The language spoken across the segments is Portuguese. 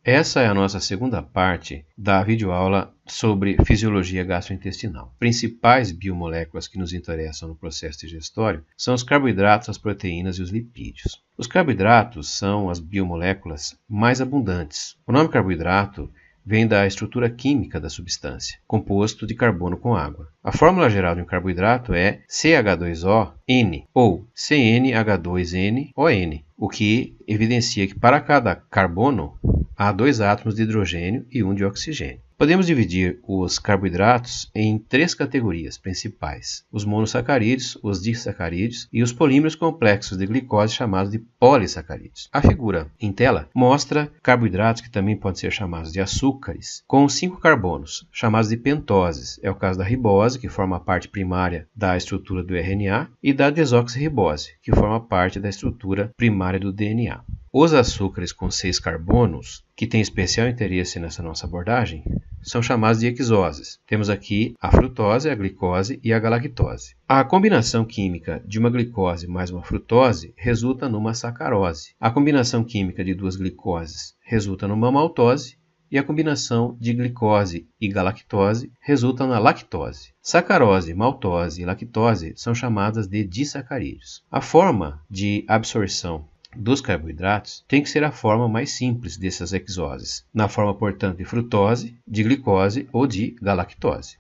Essa é a nossa segunda parte da videoaula sobre fisiologia gastrointestinal. As principais biomoléculas que nos interessam no processo digestório são os carboidratos, as proteínas e os lipídios. Os carboidratos são as biomoléculas mais abundantes. O nome carboidrato vem da estrutura química da substância, composto de carbono com água. A fórmula geral de um carboidrato é CH2ON ou CnH2nON, o que evidencia que para cada carbono há 2 átomos de hidrogênio e 1 de oxigênio. Podemos dividir os carboidratos em 3 categorias principais: os monossacarídeos, os disacarídeos e os polímeros complexos de glicose chamados de polissacarídeos. A figura em tela mostra carboidratos que também podem ser chamados de açúcares, com 5 carbonos, chamados de pentoses. É o caso da ribose, que forma a parte primária da estrutura do RNA, e da desoxirribose, que forma parte da estrutura primária do DNA. Os açúcares com 6 carbonos, que têm especial interesse nessa nossa abordagem, são chamados de hexoses. Temos aqui a frutose, a glicose e a galactose. A combinação química de uma glicose mais uma frutose resulta numa sacarose. A combinação química de 2 glicoses resulta numa maltose e a combinação de glicose e galactose resulta na lactose. Sacarose, maltose e lactose são chamadas de disacarídeos. A forma de absorção dos carboidratos tem que ser a forma mais simples dessas hexoses, na forma, portanto, de frutose, de glicose ou de galactose.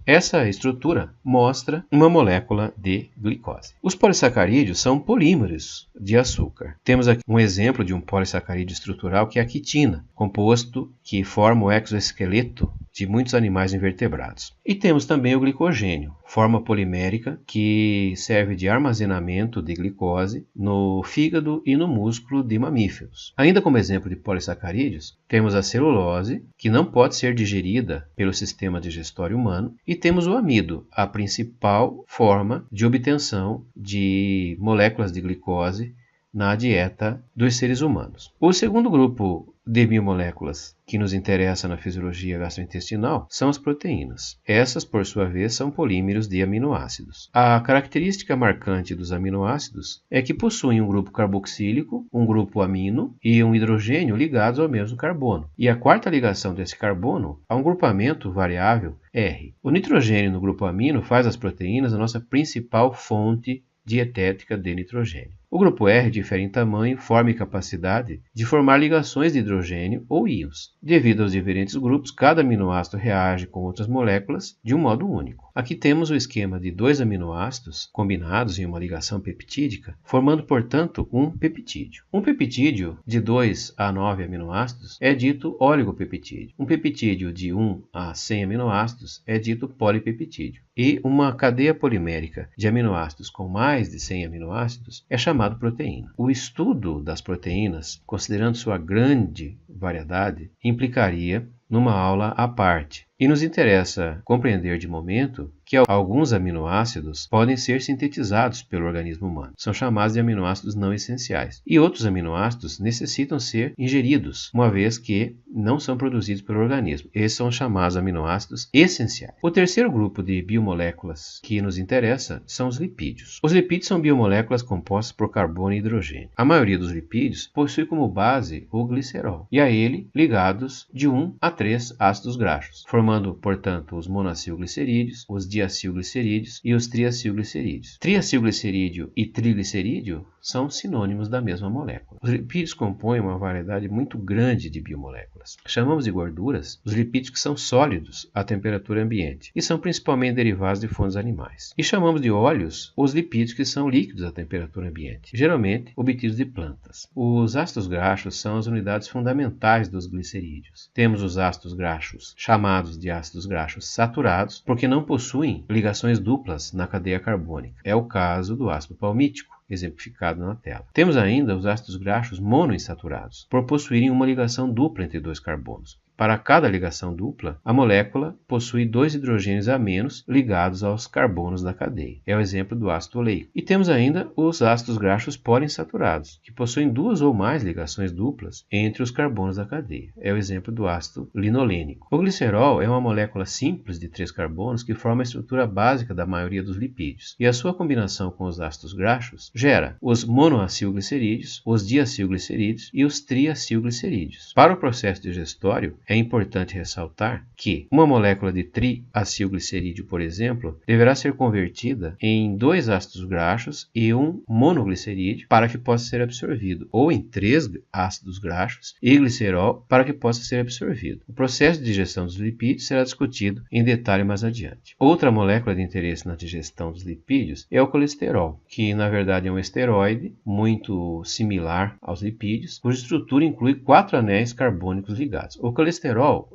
Essa estrutura mostra uma molécula de glicose. Os polissacarídeos são polímeros de açúcar. Temos aqui um exemplo de um polissacarídeo estrutural, que é a quitina, composto que forma o exoesqueleto de muitos animais invertebrados. E temos também o glicogênio, forma polimérica que serve de armazenamento de glicose no fígado e no músculo de mamíferos. Ainda como exemplo de polissacarídeos, temos a celulose, que não pode ser digerida pelo sistema digestório humano, e temos o amido, a principal forma de obtenção de moléculas de glicose na dieta dos seres humanos. O segundo grupo de biomoléculas que nos interessa na fisiologia gastrointestinal são as proteínas. Essas, por sua vez, são polímeros de aminoácidos. A característica marcante dos aminoácidos é que possuem um grupo carboxílico, um grupo amino e um hidrogênio ligados ao mesmo carbono. E a quarta ligação desse carbono a um grupamento variável R. O nitrogênio no grupo amino faz das proteínas a nossa principal fonte dietética de nitrogênio. O grupo R difere em tamanho, forma e capacidade de formar ligações de hidrogênio ou íons. Devido aos diferentes grupos, cada aminoácido reage com outras moléculas de um modo único. Aqui temos o esquema de 2 aminoácidos combinados em uma ligação peptídica, formando, portanto, um peptídeo. Um peptídeo de 2 a 9 aminoácidos é dito oligopeptídeo. Um peptídeo de 1 a 100 aminoácidos é dito polipeptídeo. E uma cadeia polimérica de aminoácidos com mais de 100 aminoácidos é chamado proteína. O estudo das proteínas, considerando sua grande variedade, implicaria numa aula à parte. E nos interessa compreender de momento que alguns aminoácidos podem ser sintetizados pelo organismo humano. São chamados de aminoácidos não essenciais. E outros aminoácidos necessitam ser ingeridos, uma vez que não são produzidos pelo organismo. Esses são chamados aminoácidos essenciais. O terceiro grupo de biomoléculas que nos interessa são os lipídios. Os lipídios são biomoléculas compostas por carbono e hidrogênio. A maioria dos lipídios possui como base o glicerol, e a ele ligados de 1 a 3 ácidos graxos, formando, portanto, os monacilglicerídeos, os diacilglicerídeos e os triacilglicerídeos. Triacilglicerídeo e triglicerídeo são sinônimos da mesma molécula. Os lipídios compõem uma variedade muito grande de biomoléculas. Chamamos de gorduras os lipídios que são sólidos à temperatura ambiente e são principalmente derivados de fontes animais. E chamamos de óleos os lipídios que são líquidos à temperatura ambiente, geralmente obtidos de plantas. Os ácidos graxos são as unidades fundamentais dos glicerídeos. Temos os ácidos graxos chamados de ácidos graxos saturados porque não possuem ligações duplas na cadeia carbônica. É o caso do ácido palmítico, exemplificado na tela. Temos ainda os ácidos graxos monoinsaturados, por possuírem uma ligação dupla entre 2 carbonos. Para cada ligação dupla, a molécula possui 2 hidrogênios a menos ligados aos carbonos da cadeia. É o exemplo do ácido oleico. E temos ainda os ácidos graxos poliinsaturados, que possuem 2 ou mais ligações duplas entre os carbonos da cadeia. É o exemplo do ácido linolênico. O glicerol é uma molécula simples de 3 carbonos que forma a estrutura básica da maioria dos lipídios, e a sua combinação com os ácidos graxos gera os monoacilglicerídeos, os diacilglicerídeos e os triacilglicerídeos. Para o processo digestório, é importante ressaltar que uma molécula de triacilglicerídeo, por exemplo, deverá ser convertida em 2 ácidos graxos e um monoglicerídeo para que possa ser absorvido, ou em 3 ácidos graxos e glicerol para que possa ser absorvido. O processo de digestão dos lipídios será discutido em detalhe mais adiante. Outra molécula de interesse na digestão dos lipídios é o colesterol, que na verdade é um esteroide muito similar aos lipídios, cuja estrutura inclui 4 anéis carbônicos ligados. O colesterol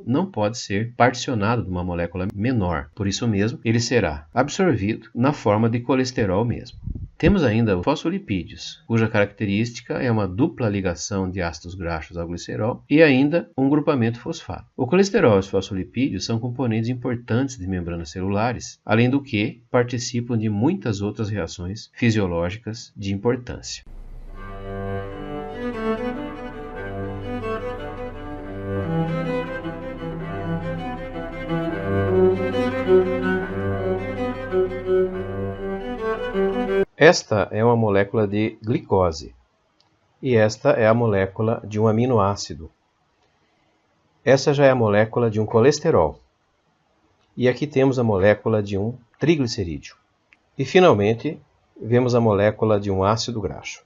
não pode ser particionado de uma molécula menor, por isso mesmo ele será absorvido na forma de colesterol mesmo. Temos ainda os fosfolipídios, cuja característica é uma dupla ligação de ácidos graxos ao glicerol e ainda um grupamento fosfato. O colesterol e os fosfolipídios são componentes importantes de membranas celulares, além do que participam de muitas outras reações fisiológicas de importância. Esta é uma molécula de glicose e esta é a molécula de um aminoácido. Essa já é a molécula de um colesterol e aqui temos a molécula de um triglicerídeo. E finalmente vemos a molécula de um ácido graxo.